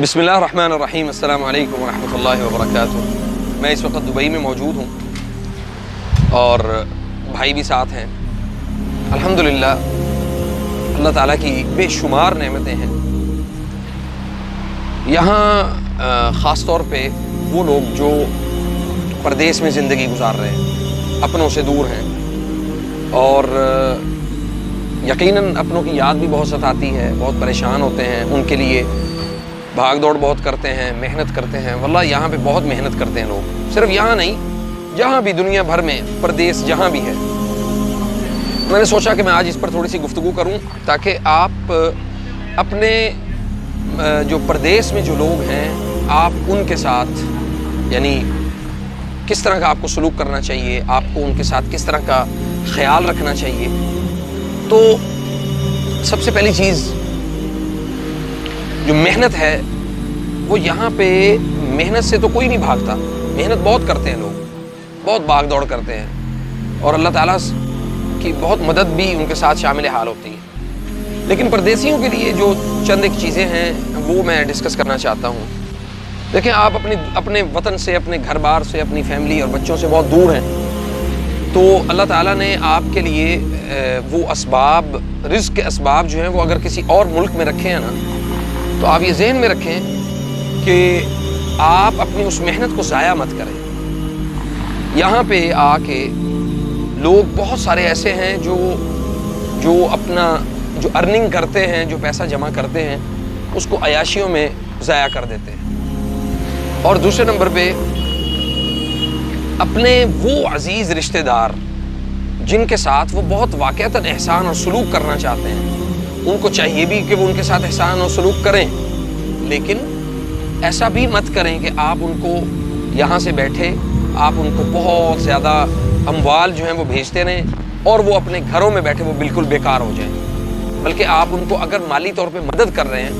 बिस्मिल्लाहिर्रहमानिर्रहीम। अस्सलामु अलैकुम वरहमतुल्लाहि वबरकातुहू। मैं इस वक्त दुबई में मौजूद हूँ और भाई भी साथ हैं। अल्हम्दुलिल्लाह अल्लाह ताला की बेशुमार नेमतें हैं। यहाँ ख़ास तौर पे वो लोग जो परदेश में ज़िंदगी गुजार रहे हैं, अपनों से दूर हैं और यकीनन अपनों की याद भी बहुत सताती है, बहुत परेशान होते हैं। उनके लिए भाग दौड़ बहुत करते हैं, मेहनत करते हैं। वल्लाह यहाँ पे बहुत मेहनत करते हैं लोग, सिर्फ यहाँ नहीं, जहाँ भी दुनिया भर में, परदेश जहाँ भी है। मैंने सोचा कि मैं आज इस पर थोड़ी सी गुफ्तगू करूँ ताकि आप अपने जो परदेश में जो लोग हैं, आप उनके साथ यानी किस तरह का आपको सलूक करना चाहिए, आपको उनके साथ किस तरह का ख्याल रखना चाहिए। तो सबसे पहली चीज़ जो मेहनत है, वो यहाँ पे मेहनत से तो कोई नहीं भागता। मेहनत बहुत करते हैं लोग, बहुत भाग दौड़ करते हैं और अल्लाह ताला की बहुत मदद भी उनके साथ शामिल हाल होती है। लेकिन परदेशियों के लिए जो चंद एक चीज़ें हैं वो मैं डिस्कस करना चाहता हूँ। देखें, आप अपने वतन से, अपने घर बार से, अपनी फैमिली और बच्चों से बहुत दूर हैं, तो अल्लाह ताला ने आपके लिए वो असबाब, रिज़्क़ के असबाब जो हैं वो अगर किसी और मुल्क में रखे हैं ना, तो आप ये ज़हन में रखें कि आप अपनी उस मेहनत को ज़ाया मत करें। यहाँ पे आके लोग बहुत सारे ऐसे हैं जो अपना जो अर्निंग करते हैं, जो पैसा जमा करते हैं, उसको अयाशियों में ज़ाया कर देते हैं। और दूसरे नंबर पे अपने वो अज़ीज़ रिश्तेदार जिनके साथ वो बहुत वाक़अतन एहसान और सलूक करना चाहते हैं, उनको चाहिए भी कि वो उनके साथ एहसान और सलूक करें, लेकिन ऐसा भी मत करें कि आप उनको यहाँ से बैठे आप उनको बहुत ज़्यादा अमवाल जो हैं वो भेजते रहें और वो अपने घरों में बैठे वो बिल्कुल बेकार हो जाएं। बल्कि आप उनको अगर माली तौर पे मदद कर रहे हैं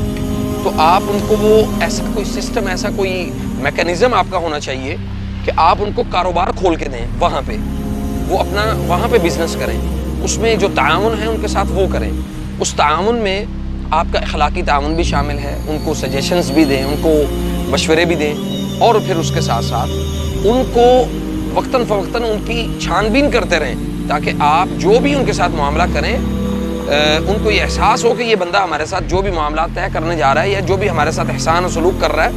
तो आप उनको वो ऐसा कोई सिस्टम, ऐसा कोई मैकेनिज़्म आपका होना चाहिए कि आप उनको कारोबार खोल के दें, वहाँ पे वो अपना वहाँ पे बिज़नेस करें, उसमें जो ताउन है उनके साथ वो करें। उस ताउन में आपका अखलाकी ताउन भी शामिल है, उनको सजेशंस भी दें, उनको मशवरे भी दें और फिर उसके साथ साथ उनको वक्तन फ़वक्तन उनकी छानबीन करते रहें ताकि आप जो भी उनके साथ मामला करें उनको ये एहसास हो कि ये बंदा हमारे साथ जो भी मामला तय करने जा रहा है या जो भी हमारे साथ एहसान और सलूक कर रहा है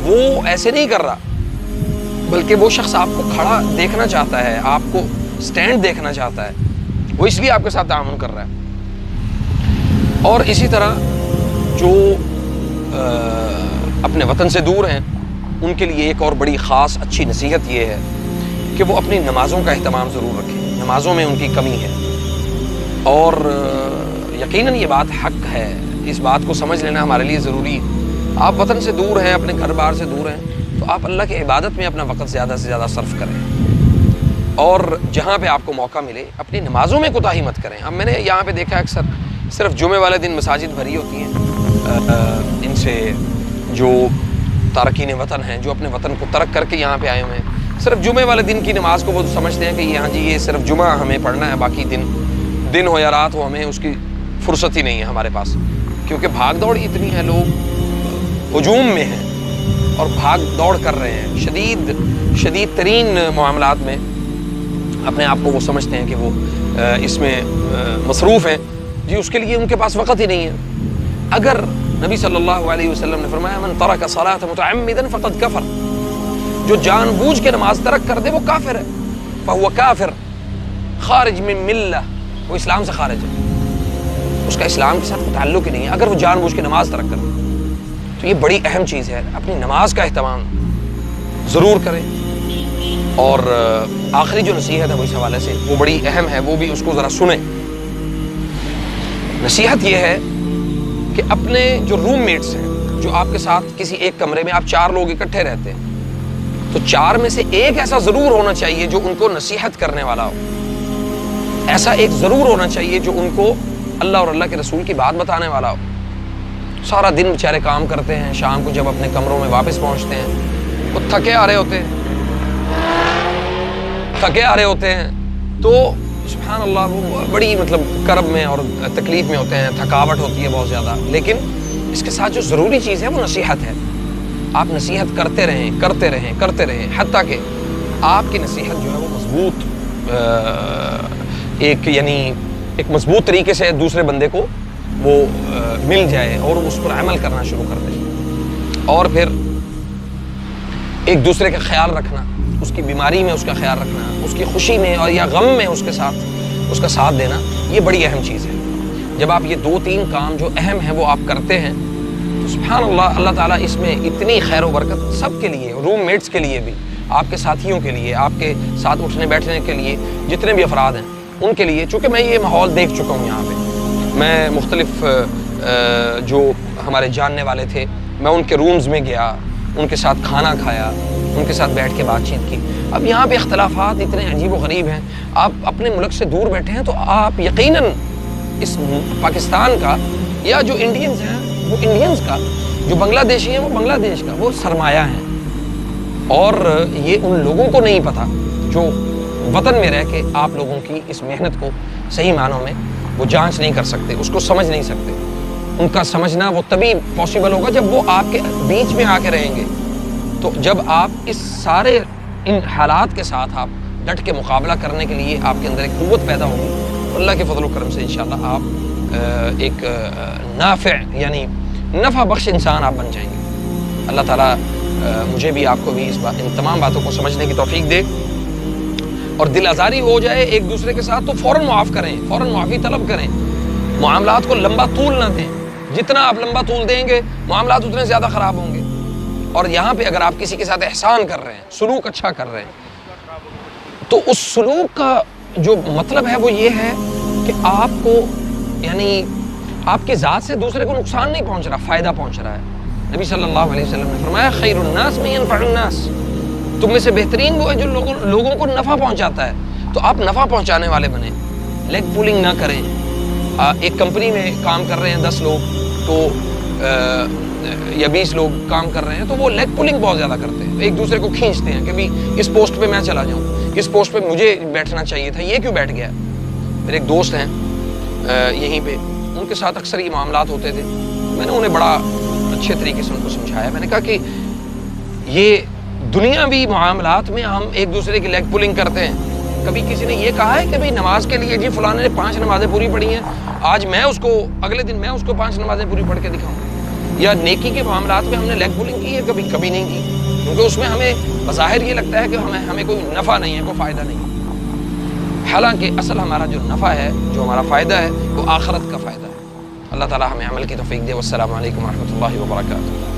वो ऐसे नहीं कर रहा, बल्कि वो शख्स आपको खड़ा देखना चाहता है, आपको स्टैंड देखना चाहता है, वो इसलिए आपके साथ ताअमुन कर रहा है। और इसी तरह जो अपने वतन से दूर हैं उनके लिए एक और बड़ी ख़ास अच्छी नसीहत ये है कि वो अपनी नमाज़ों का अहतमाम ज़रूर रखें। नमाज़ों में उनकी कमी है और यकीनन ये बात हक़ है, इस बात को समझ लेना हमारे लिए ज़रूरी है। आप वतन से दूर हैं, अपने घर बार से दूर हैं, तो आप अल्लाह की इबादत में अपना वक़्त ज़्यादा से ज़्यादा सर्फ करें और जहाँ पे आपको मौका मिले अपनी नमाज़ों में कोताही मत करें। अब मैंने यहाँ पे देखा अक्सर सिर्फ जुमे वाले दिन मसाजिद भरी होती हैं, इनसे जो तारकीन वतन हैं, जो अपने वतन को तर्क करके यहाँ पे आए हुए हैं, सिर्फ जुमे वाले दिन की नमाज को वो समझते हैं कि यहाँ जी ये सिर्फ जुमा हमें पढ़ना है, बाकी दिन हो या रात हो हमें उसकी फुर्सत ही नहीं है हमारे पास, क्योंकि भाग दौड़ इतनी है, लोग हुजूम में हैं और भाग दौड़ कर रहे हैं शदीद तरीन मामलात में। अपने आप को वो समझते हैं कि वो इसमें मसरूफ़ हैं जी, उसके लिए उनके पास वक़्त ही नहीं है। अगर नबी सल्लल्लाहु अलैहि वसल्लम ने फरमाया मन तरक सलात मुतअम्मिदन फ़क़द कफ़र, जो जानबूझ के नमाज तरक कर दे वो काफिर है, फ़हुव काफिर खारिज मिन मिल्ला, वो इस्लाम से खारिज है, उसका इस्लाम के साथ कोई ताल्लुक ही नहीं है अगर वो जानबूझ के नमाज तरक कर दे। तो ये बड़ी अहम चीज़ है, अपनी नमाज का एहतमाम ज़रूर करें। और आखिरी जो नसीहत है वो इस हवाले से वो बड़ी अहम है, वो भी उसको ज़रा सुने। नसीहत ये है कि अपने जो रूममेट्स हैं, जो आपके साथ किसी एक कमरे में आप 4 लोग इकट्ठे रहते हैं, तो 4 में से एक ऐसा ज़रूर होना चाहिए जो उनको नसीहत करने वाला हो, ऐसा एक ज़रूर होना चाहिए जो उनको अल्लाह और अल्लाह के रसूल की बात बताने वाला हो। सारा दिन बेचारे काम करते हैं, शाम को जब अपने कमरों में वापस पहुँचते हैं वो थके आ रहे होते हैं, तो सुभान अल्लाह वो बड़ी मतलब करब में और तकलीफ़ में होते हैं, थकावट होती है बहुत ज़्यादा। लेकिन اس کے ساتھ جو ضروری چیز ہے وہ نصیحت ہے. آپ نصیحت کرتے رہیں حتیٰ کہ آپ کی نصیحت جو ہے وہ مضبوط ایک مضبوط طریقے سے دوسرے بندے کو وہ مل جائے اور اس پر عمل کرنا شروع کر دے. اور پھر ایک دوسرے کا خیال رکھنا، اس کی بیماری میں اس کا خیال رکھنا، اس کی خوشی میں اور یا غم میں اس کا ساتھ دینا، یہ بڑی اہم چیز ہے. جب آپ یہ 2-3 کام جو اہم ہیں وہ آپ کرتے ہیں تو سبحان اللہ، اللہ تعالیٰ اس میں اتنی خیر و برکت سب کے لیے، روم میٹس کے لیے بھی، آپ کے ساتھیوں کے لیے، آپ کے ساتھ اٹھنے بیٹھنے کے لیے جتنے بھی افراد ہیں ان کے لیے. چونکہ میں یہ ماحول دیکھ چکا ہوں یہاں پہ، میں مختلف جو ہمارے جاننے والے تھے میں ان کے رومز میں گیا، ان کے ساتھ کھانا کھایا، ان کے ساتھ بیٹھ کے بات چیت کی. اب یہاں پہ اختلافات اتنے عجیب و غریب ہیں. آپ اپنے ملک سے دور بیٹھے ہیں تو آپ یقیناً اس پاکستان کا یا جو انڈینز ہیں وہ انڈینز کا، جو بنگلہ دیشی ہیں وہ بنگلہ دیش کا وہ سرمایہ ہیں. اور یہ ان لوگوں کو نہیں پتہ جو وطن میں رہ کے آپ لوگوں کی اس محنت کو صحیح معنوں میں وہ جانچ نہیں کر سکتے، اس کو سمجھ نہیں سکتے. ان کا سمجھنا وہ تبھی پاسبل ہوگا جب وہ آپ کے بیچ میں آ کے رہیں گے. تو جب آپ اس سارے ان حالات کے ساتھ آپ ڈٹ کے مقابلہ کرنے کے لیے آپ کے اندر ایک قوت پیدا ہوگی، اللہ کے فضل و کرم سے انشاءاللہ آپ ایک نافع یعنی نفع بخش انسان آپ بن جائیں گے. اللہ تعالیٰ مجھے بھی آپ کو بھی ان تمام باتوں کو سمجھنے کی توفیق دے. اور دل آزاری ہو جائے ایک دوسرے کے ساتھ تو فوراً معاف کریں، فوراً معافی طلب کریں. معاملات کو لمبا طول نہ دیں. جتنا آپ لمبا طول دیں گے معاملات اتنے زیادہ خراب ہوں گے. اور یہاں پہ اگر آپ کسی کے ساتھ احسان کر رہے ہیں، سلوک اچھا کر رہے ہیں، تو اس سلوک کا جو مطلب ہے وہ یہ ہے کہ آپ کو یعنی آپ کی ذات سے دوسرے کو نقصان نہیں پہنچ رہا، فائدہ پہنچ رہا ہے. نبی صلی اللہ علیہ وسلم نے فرمایا خیر الناس من ينفع الناس، تم میں سے بہترین وہ ہے جو لوگوں کو نفع پہنچاتا ہے. تو آپ نفع پہنچانے والے بنیں، لیگ پولنگ نہ کریں. ایک کمپنی میں کام کر رہے ہیں 10 لوگ تو یا 20 لوگ کام کر رہے ہیں تو وہ لیگ پولنگ بہت زیادہ کرتے ہیں، ایک دوسرے کو کھینچتے ہیں کہ بھی اس پوسٹ پہ میں چلا جاؤں، اس پوسٹ پہ مجھے بیٹھنا چاہیے تھا، یہ کیوں بیٹھ گیا. میرے ایک دوست ہیں یہیں پہ، ان کے ساتھ اکثر یہ معاملات ہوتے تھے. میں نے انہیں بڑا اچھے طریقے سے ان کو سمجھایا. میں نے کہا کہ یہ دنیاوی معاملات میں ہم ایک دوسرے کی لیگ پولنگ کرتے ہیں. کبھی کسی نے یہ کہا ہے کہ بھئی نماز کے لیے جی فلاں نے 5 نمازیں پوری پڑھی ہیں، آج میں اس کو اگلے دن میں اس کو 5 نمازیں پوری پڑھ کے دکھاؤں. یا نیکی کے معاملات میں ہم نے لیگ پولنگ کی ہے؟ کبھی نہیں کی، کیونکہ اس میں ہمیں بظاہر یہ لگتا ہے کہ ہمیں کوئی نفع نہیں ہے، کوئی فائدہ نہیں ہے. حالانکہ اصل ہمارا جو نفع ہے، جو ہمارا فائدہ ہے، وہ آخرت کا فائدہ ہے. اللہ تعالیٰ ہمیں عمل کی توفیق دے. والسلام علیکم ورحمۃ اللہ وبرکاتہ.